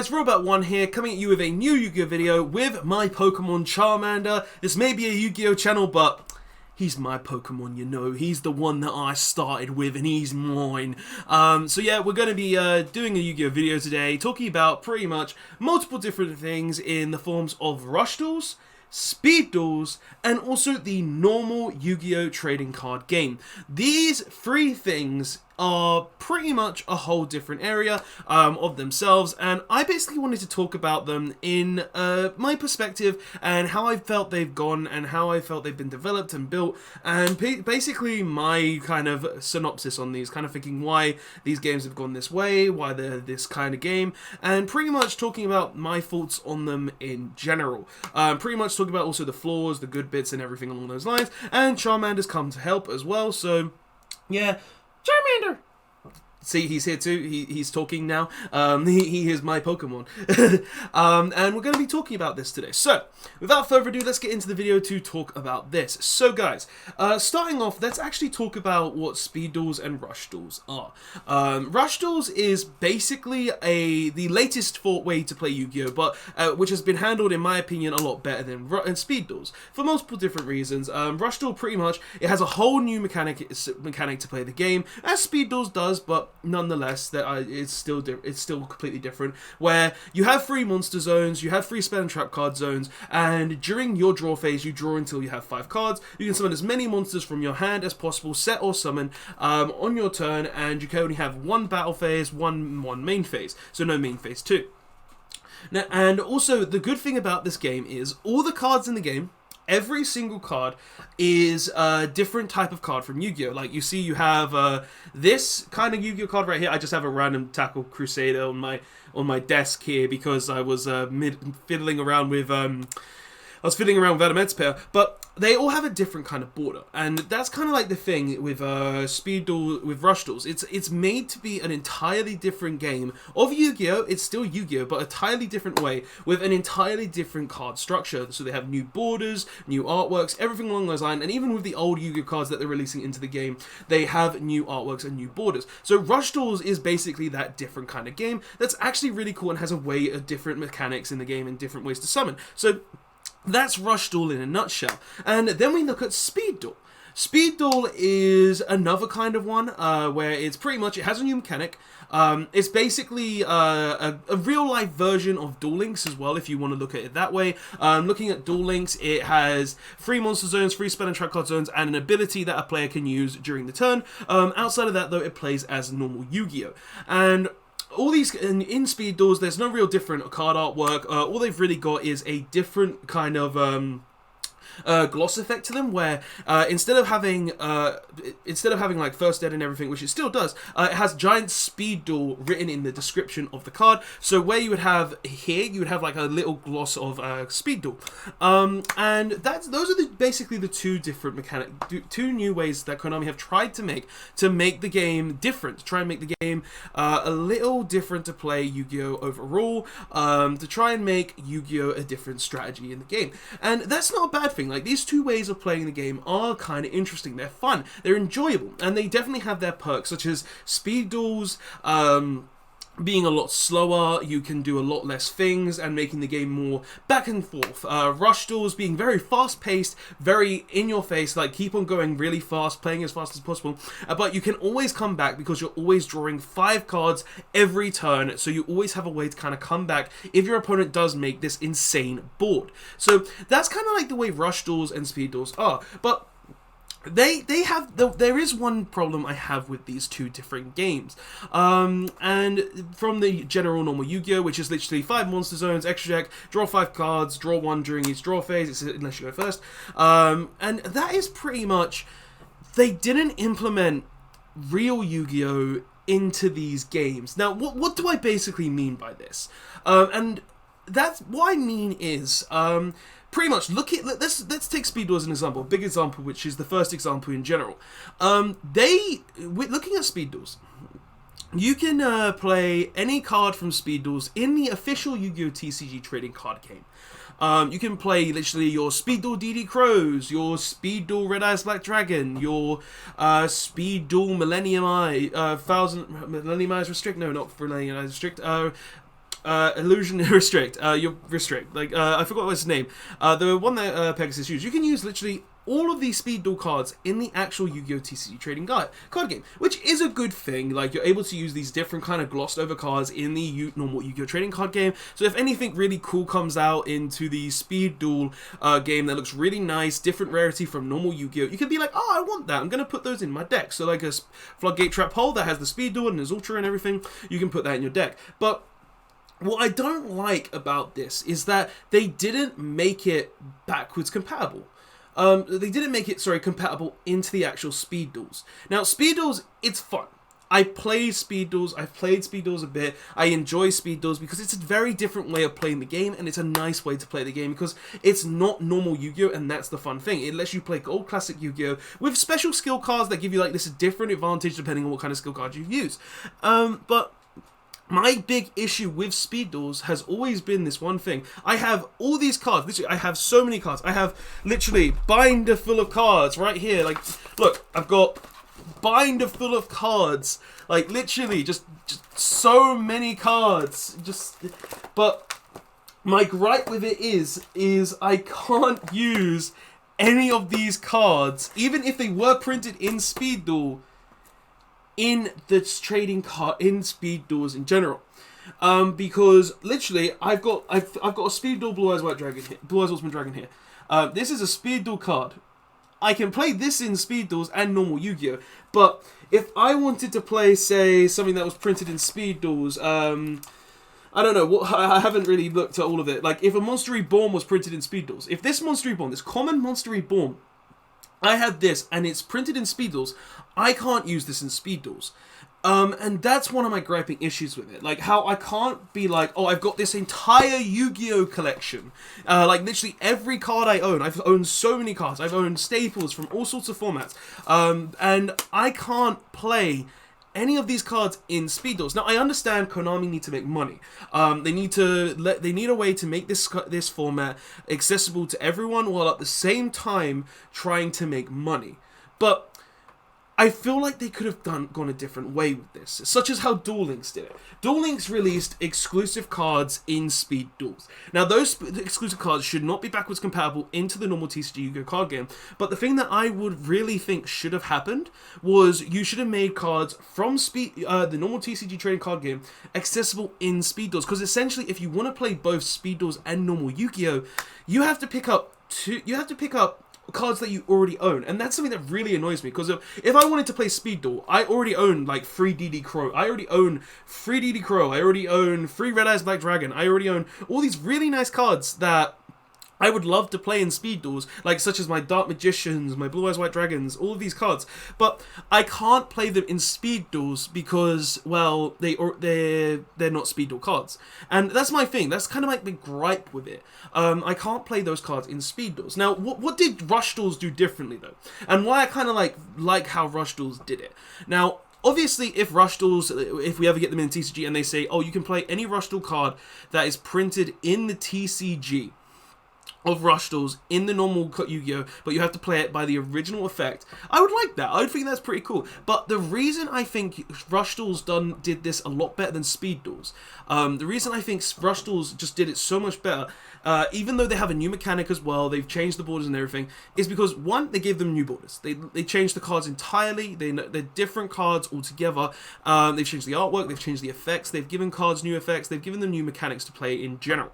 guys, Robot1 here, coming at you with a new Yu-Gi-Oh video with my Pokemon Charmander. This may be a Yu-Gi-Oh channel, but he's my Pokemon, you know. He's the one that I started with, and he's mine. So yeah, we're going to be doing a Yu-Gi-Oh video today, talking about pretty much multiple different things in the forms of Rush Duels, Speed Duels, and also the normal Yu-Gi-Oh trading card game. These three things are pretty much a whole different area of themselves, and I basically wanted to talk about them in my perspective and how I felt they've gone and how I felt they've been developed and built, and basically my kind of synopsis on these, kind of thinking why these games have gone this way, why they're this kind of game, and pretty much talking about my thoughts on them in general. Pretty much talking about also the flaws, the good bits, and everything along those lines, and Charmander's come to help as well, so yeah. Charmander! See, he's here too. He's talking now. He is my Pokemon. And we're going to be talking about this today. So, without further ado, let's get into the video to talk about this. So, guys, starting off, let's actually talk about what Speed Duels and Rush Duels are. Rush Duels is basically the latest way to play Yu-Gi-Oh, but which has been handled, in my opinion, a lot better than Speed Duels for multiple different reasons. Rush Duel, pretty much, it has a whole new mechanic to play the game, as Speed Duels does, but nonetheless, it's still completely different, where you have 3 monster zones, you have 3 spell and trap card zones, and during your draw phase, you draw until you have 5 cards. You can summon as many monsters from your hand as possible, set or summon, on your turn, and you can only have 1 battle phase, one main phase, so no main phase 2. Now, and also, the good thing about this game is all the cards in the game, every single card is a different type of card from Yu-Gi-Oh! Like, you see, you have this kind of Yu-Gi-Oh! Card right here. I just have a random Tackle Crusader on my desk here because I was fiddling around with Adamant's pair, but they all have a different kind of border, and that's kind of like the thing with Speed Duel, with Rush Duels. It's made to be an entirely different game of Yu-Gi-Oh! It's still Yu-Gi-Oh! But a entirely different way, with an entirely different card structure. So they have new borders, new artworks, everything along those lines, and even with the old Yu-Gi-Oh! Cards that they're releasing into the game, they have new artworks and new borders. So Rush Duels is basically that different kind of game that's actually really cool and has a way of different mechanics in the game and different ways to summon. So that's Rush Duel in a nutshell. And then we look at Speed Duel. Speed Duel is another kind of one where it's pretty much, it has a new mechanic. It's basically a real-life version of Duel Links as well, if you want to look at it that way. Looking at Duel Links, it has 3 monster zones, 3 spell and trap card zones, and an ability that a player can use during the turn. Outside of that, though, it plays as normal Yu-Gi-Oh! And all these, in Speed Duels, there's no real different card artwork. All they've really got is a different kind of gloss effect to them, where instead of having like First Dead and everything, which it still does, it has giant Speed Duel written in the description of the card. So where you would have here, you would have like a little gloss of Speed Duel, and those are basically the two different two new ways that Konami have tried to make the game different, to try and make the game a little different to play Yu-Gi-Oh! Overall, to try and make Yu-Gi-Oh! A different strategy in the game, and that's not a bad thing. Like, these two ways of playing the game are kind of interesting. They're fun, they're enjoyable, and they definitely have their perks, such as Speed Duels being a lot slower, you can do a lot less things, and making the game more back and forth. Rush Duels being very fast-paced, very in-your-face, like, keep on going really fast, playing as fast as possible, but you can always come back because you're always drawing 5 cards every turn, so you always have a way to kind of come back if your opponent does make this insane board. So that's kind of like the way Rush Duels and Speed Duels are, but there is one problem I have with these two different games, and from the general normal Yu-Gi-Oh, which is literally 5 monster zones, extra deck, draw 5 cards, draw 1 during each draw phase, unless you go first, and that is pretty much, they didn't implement real Yu-Gi-Oh into these games. Now, what do I basically mean by this? And that's what I mean is, pretty much, let's take Speed Duel as an example, a big example, which is the first example in general. Looking at Speed Duels, you can play any card from Speed Duels in the official Yu-Gi-Oh! TCG trading card game. You can play literally your Speed Duel DD Crows, your Speed Duel Red Eyes Black Dragon, your Speed Duel Millennium Eye, Millennium Eyes Restrict, no, not Millennium Eyes Restrict, Illusion Restrict. Your Restrict. Like, I forgot what's his name. The one that Pegasus used. You can use literally all of these speed duel cards in the actual Yu-Gi-Oh! TCG trading card game, which is a good thing. Like, you're able to use these different kind of glossed over cards in the normal Yu-Gi-Oh! Trading card game. So if anything really cool comes out into the speed duel game that looks really nice, different rarity from normal Yu-Gi-Oh!, you can be like, oh, I want that. I'm going to put those in my deck. So like a Floodgate Trap Hole that has the speed duel and his Ultra and everything, you can put that in your deck. But what I don't like about this is that they didn't make it backwards compatible. They didn't make it, compatible into the actual speed duels. Now, speed duels, it's fun. I play speed duels. I've played speed duels a bit. I enjoy speed duels because it's a very different way of playing the game, and it's a nice way to play the game because it's not normal Yu-Gi-Oh! And that's the fun thing. It lets you play old classic Yu-Gi-Oh! With special skill cards that give you like this different advantage depending on what kind of skill cards you use. But my big issue with speed duels has always been this one thing. I have all these cards. Literally, I have so many cards. I have literally binder full of cards right here. Like, look, I've got binder full of cards. Like, literally, just so many cards. But my gripe with it is I can't use any of these cards, even if they were printed in speed duel, in the trading card, in speed duels in general, because literally I've got a speed duel Blue Eyes White Dragon here, Blue Eyes Ultimate Dragon here. This is a speed duel card. I can play this in speed duels and normal Yu-Gi-Oh, but if I wanted to play, say, something that was printed in speed duels, I don't know. I haven't really looked at all of it. Like, if a Monster Reborn was printed in speed duels, if this Monster Reborn, this common Monster Reborn, I had this, and it's printed in speed duels, I can't use this in speed duels. And that's one of my griping issues with it. Like, how I can't be like, oh, I've got this entire Yu-Gi-Oh! Collection. Like, literally every card I own. I've owned so many cards. I've owned staples from all sorts of formats. And I can't play any of these cards in speed duels. Now, I understand Konami need to make money. They need a way to make this format accessible to everyone while at the same time trying to make money. But I feel like they could have gone a different way with this, such as how Duel Links did it. Duel Links released exclusive cards in speed duels. Now, those exclusive cards should not be backwards compatible into the normal TCG Yu-Gi-Oh! Card game, but the thing that I would really think should have happened was you should have made cards from the normal TCG trading card game accessible in speed duels, because essentially, if you want to play both speed duels and normal Yu-Gi-Oh!, you have to pick up cards that you already own, and that's something that really annoys me, because if I wanted to play speed duel, I already own like 3DD Crow, I already own 3DD Crow, I already own 3 Red Eyes Black Dragon, I already own all these really nice cards that I would love to play in speed duels, like such as my Dark Magicians, my Blue Eyes White Dragons, all of these cards. But I can't play them in speed duels because, well, they're not speed duel cards, and that's my thing. That's kind of like the gripe with it. I can't play those cards in speed duels. Now, what did Rush Duels do differently though, and why I kind of like how Rush Duels did it. Now, obviously, if we ever get them in TCG and they say, oh, you can play any Rush Duel card that is printed in the TCG of Rush Duels in the normal Yu-Gi-Oh, but you have to play it by the original effect, I would like that. I would think that's pretty cool. But the reason I think Rush Duels did this a lot better than Speed Duels, the reason I think Rush Duels just did it so much better, even though they have a new mechanic as well, they've changed the borders and everything, is because, one, they gave them new borders. They changed the cards entirely. They're different cards altogether. They've changed the artwork, they've changed the effects, they've given cards new effects, they've given them new mechanics to play in general.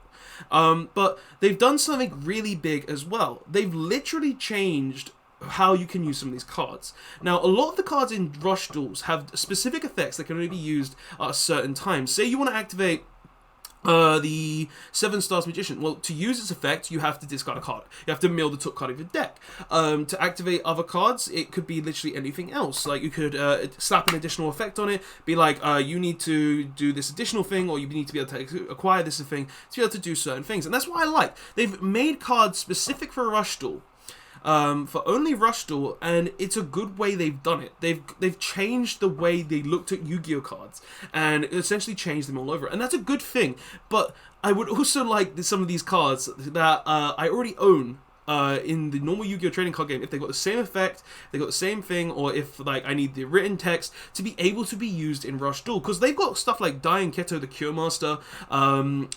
But they've done something really big as well. They've literally changed how you can use some of these cards. Now, a lot of the cards in Rush Duels have specific effects that can only be used at a certain time. Say you want to activate the 7 Stars Magician. Well, to use its effect, you have to discard a card. You have to mill the top card of your deck. To activate other cards, it could be literally anything else. Like, you could slap an additional effect on it, be like, you need to do this additional thing, or you need to be able to acquire this thing to be able to do certain things. And that's what I like. They've made cards specific for Rush Duel, for only Rush Duel, and it's a good way they've done it. They've changed the way they looked at Yu-Gi-Oh cards, and essentially changed them all over, and that's a good thing. But I would also like some of these cards that I already own in the normal Yu-Gi-Oh trading card game, if they got the same effect, they got the same thing, or if like I need the written text to be able to be used in Rush Duel, because they've got stuff like Dying Keto the Cure Master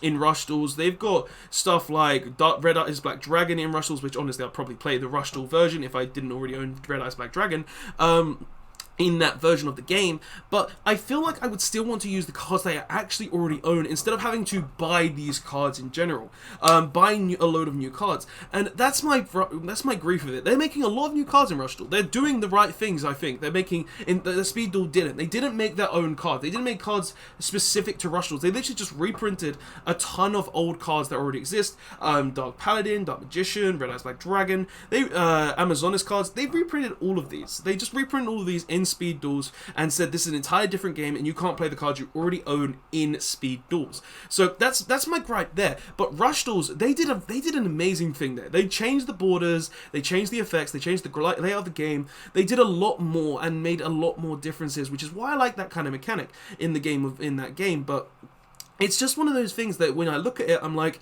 in Rush Duels. They've got stuff like Red Eyes Black Dragon in Rush Duels, which honestly I'd probably play the Rush Duel version if I didn't already own Red Eyes Black Dragon. In that version of the game, but I feel like I would still want to use the cards that I actually already own instead of having to buy these cards in general, buying a load of new cards, and that's my grief with it. They're making a lot of new cards in Rush Duel. They're doing the right things, I think. They're making in the Speed Duel didn't. They didn't make their own cards. They didn't make cards specific to Rush Duels. They literally just reprinted a ton of old cards that already exist. Dark Paladin, Dark Magician, Red Eyes Black Dragon. They Amazonas cards. They reprinted all of these. They just reprinted all of these in Speed Duels and said this is an entire different game and you can't play the cards you already own in Speed Duels. So that's my gripe there. But Rush Duels, they did an amazing thing there. They changed the borders, they changed the effects, they changed the layout of the game. They did a lot more and made a lot more differences, which is why I like that kind of mechanic in that game. But it's just one of those things that when I look at it, I'm like,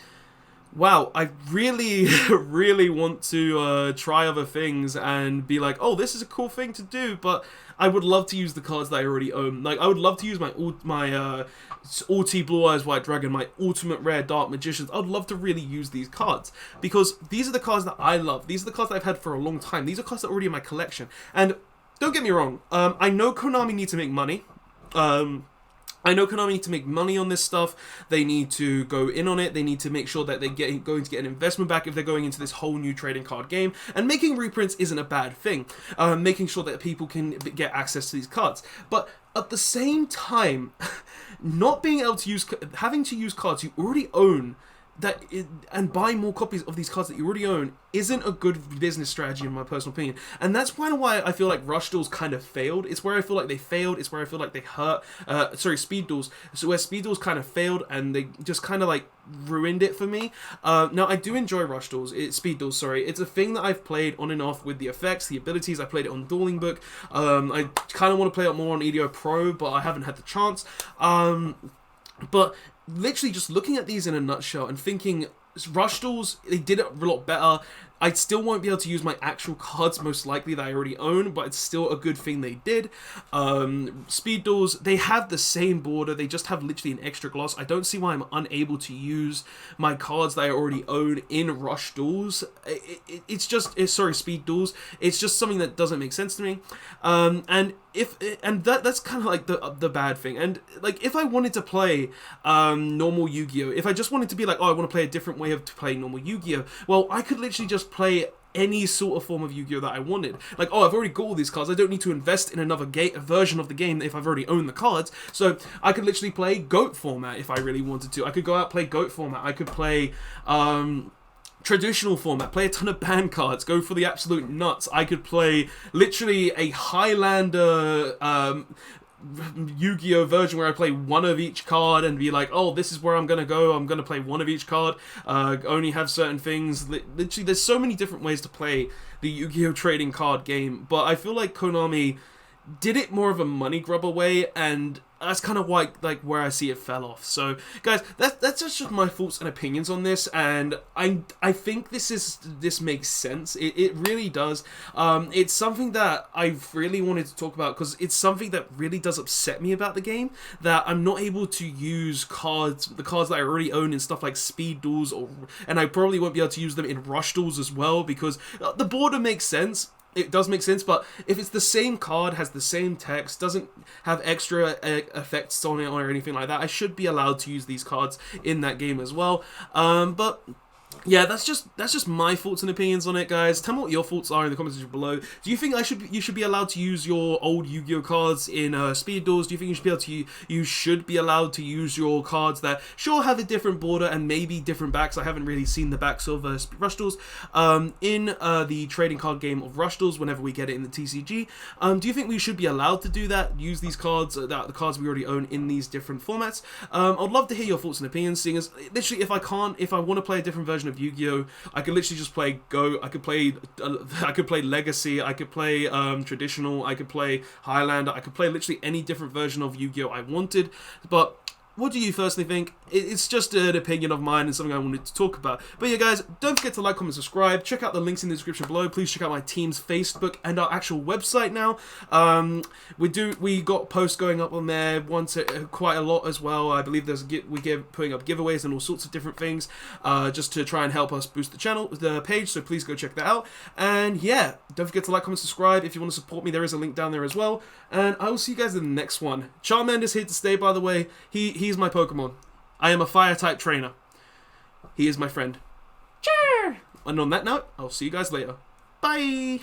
wow, I really, really want to try other things and be like, oh, this is a cool thing to do, but I would love to use the cards that I already own. Like, I would love to use my Ulti Blue Eyes White Dragon, my Ultimate Rare Dark Magicians. I would love to really use these cards, because these are the cards that I love. These are the cards that I've had for a long time. These are cards that are already in my collection. And don't get me wrong, I know Konami need to make money. I know Konami need to make money on this stuff. They need to go in on it. They need to make sure that they're going to get an investment back if they're going into this whole new trading card game. And making reprints isn't a bad thing. Making sure that people can get access to these cards. But at the same time, not being able to having to use cards you already own and buy more copies of these cards that you already own isn't a good business strategy in my personal opinion. And that's kind of why I feel like Rush Duels kind of failed. It's where I feel like they failed. It's where I feel like they hurt. Speed Duels. So where Speed Duels kind of failed and they just kind of like ruined it for me. Now I do enjoy Rush Duels. Speed Duels, sorry. It's a thing that I've played on and off with the effects, the abilities. I played it on Dueling Book. I kind of want to play it more on Yugioh Pro, but I haven't had the chance. But literally just looking at these in a nutshell and thinking, Rush Duels, they did it a lot better. I still won't be able to use my actual cards, most likely, that I already own, but it's still a good thing they did. Speed Duels, they have the same border, they just have literally an extra gloss. I don't see why I'm unable to use my cards that I already own in Rush Duels. Speed Duels. It's just something that doesn't make sense to me. That's kind of like the bad thing. And like, if I wanted to play normal Yu-Gi-Oh, if I just wanted to be like, oh, I want to play a different way of playing normal Yu-Gi-Oh, well, I could literally just play any sort of form of Yu-Gi-Oh that I wanted. Like, oh, I've already got all these cards, I don't need to invest in another version of the game if I've already owned the cards. So I could literally play GOAT format if I really wanted to. I could go out, play GOAT format. I could play traditional format, play a ton of banned cards, go for the absolute nuts. I could play literally a Highlander Yu-Gi-Oh version where I play one of each card and be like, oh, this is where I'm gonna go, I'm gonna play one of each card, only have certain things. Literally, there's so many different ways to play the Yu-Gi-Oh trading card game, but I feel like Konami did it more of a money grubber way, and that's kind of why, like, where I see it fell off. So, guys, that's just my thoughts and opinions on this, and I think this makes sense. It really does. It's something that I've really wanted to talk about because it's something that really does upset me about the game, that I'm not able to use the cards that I already own in stuff like Speed Duels, and I probably won't be able to use them in Rush Duels as well, because the border makes sense. It does make sense, but if it's the same card, has the same text, doesn't have extra effects on it or anything like that, I should be allowed to use these cards in that game as well. But yeah, that's just my thoughts and opinions on it, guys. Tell me what your thoughts are in the comments section below. Do you think you should be allowed to use your old Yu-Gi-Oh cards in Speed Duels? Do you think you should be allowed to use your cards that sure have a different border and maybe different backs? I haven't really seen the backs of Rush Duels in the trading card game of Rush Duels whenever we get it in the TCG. Do you think we should be allowed to do that? Use these cards, the cards we already own in these different formats? I'd love to hear your thoughts and opinions, seeing as literally if I want to play a different version of Yu-Gi-Oh, I could literally just play Go. I could play Legacy. I could play Traditional. I could play Highlander. I could play literally any different version of Yu-Gi-Oh I wanted. But What do you personally think? It's just an opinion of mine and something I wanted to talk about. But yeah, guys, don't forget to like, comment, subscribe. Check out the links in the description below. Please check out my team's Facebook and our actual website now. We got posts going up on there quite a lot as well. I believe putting up giveaways and all sorts of different things, just to try and help us boost the page. So please go check that out. And yeah, don't forget to like, comment, subscribe. If you want to support me, there is a link down there as well. And I will see you guys in the next one. Charmander's here to stay, by the way. He's my Pokemon. I am a fire-type trainer. He is my friend. And on that note, I'll see you guys later. Bye!